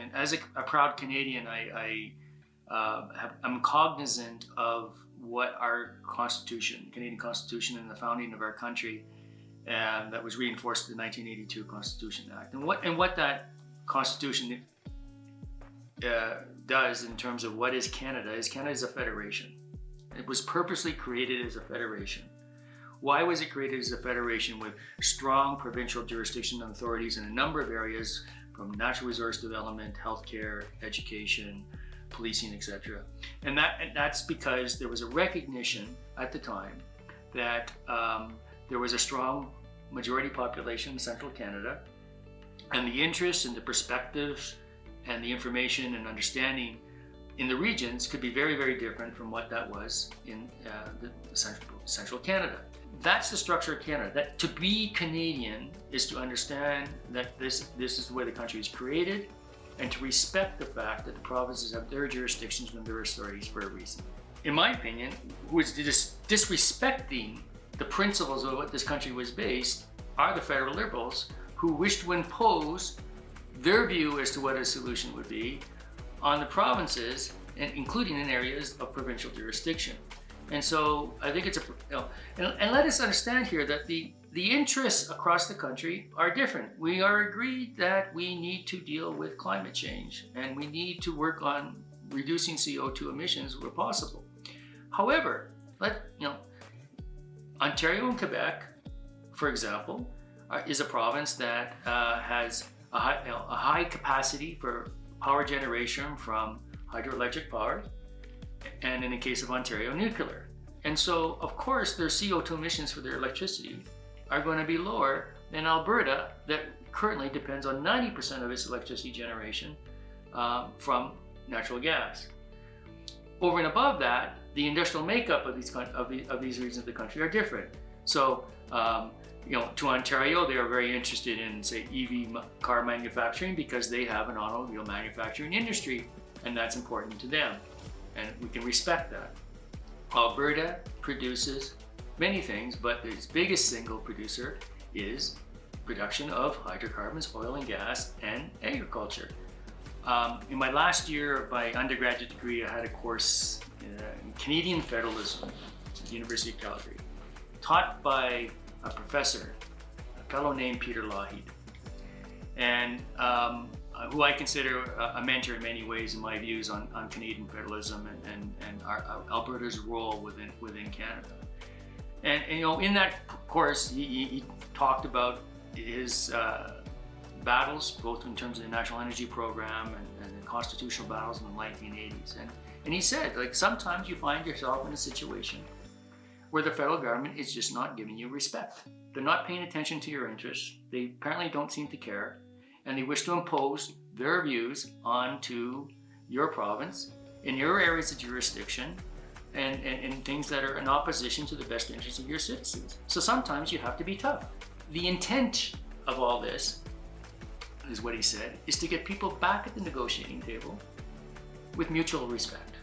And as a proud Canadian, I'm cognizant of what our Constitution, Canadian Constitution, and the founding of our country, that was reinforced in the 1982 Constitution Act, and what that Constitution does in terms of what is Canada is a federation. It was purposely created as a federation. Why was it created as a federation with strong provincial jurisdiction and authorities in a number of areas, from natural resource development, healthcare, education, policing, etc.? And that's because there was a recognition at the time that there was a strong majority population in central Canada, and the interests and the perspectives and the information and understanding in the regions could be very, very different from what that was in the central Canada. That's the structure of Canada. That to be Canadian is to understand that this is the way the country is created, and to respect the fact that the provinces have their jurisdictions and their authorities for a reason. In my opinion, who is disrespecting the principles of what this country was based are the federal Liberals, who wish to impose their view as to what a solution would be on the provinces, and including in areas of provincial jurisdiction. And so I think it's and let us understand here that the interests across the country are different. We are agreed that we need to deal with climate change, and we need to work on reducing CO2 emissions where possible. However, Ontario and Quebec, for example, is a province that has a high capacity for power generation from hydroelectric power, and in the case of Ontario, nuclear. And so, of course, their CO2 emissions for their electricity are going to be lower than Alberta, that currently depends on 90% of its electricity generation from natural gas. Over and above that, the industrial makeup of these regions of the country are different. So, to Ontario, they are very interested in, say, EV car manufacturing because they have an automobile manufacturing industry, and that's important to them, and we can respect that. Alberta produces many things, but its biggest single producer is production of hydrocarbons, oil and gas, and agriculture. In my last year of my undergraduate degree, I had a course in Canadian federalism at the University of Calgary, taught by a professor, a fellow named Peter Lougheed, and who I consider a mentor in many ways in my views on Canadian federalism and Alberta's role within Canada. And in that course, he talked about his battles, both in terms of the National Energy Program and the constitutional battles in the 1980s. And he said, sometimes you find yourself in a situation where the federal government is just not giving you respect. They're not paying attention to your interests. They apparently don't seem to care, and they wish to impose their views onto your province in your areas of jurisdiction, and things that are in opposition to the best interests of your citizens. So sometimes you have to be tough. The intent of all this, is what he said, is to get people back at the negotiating table with mutual respect.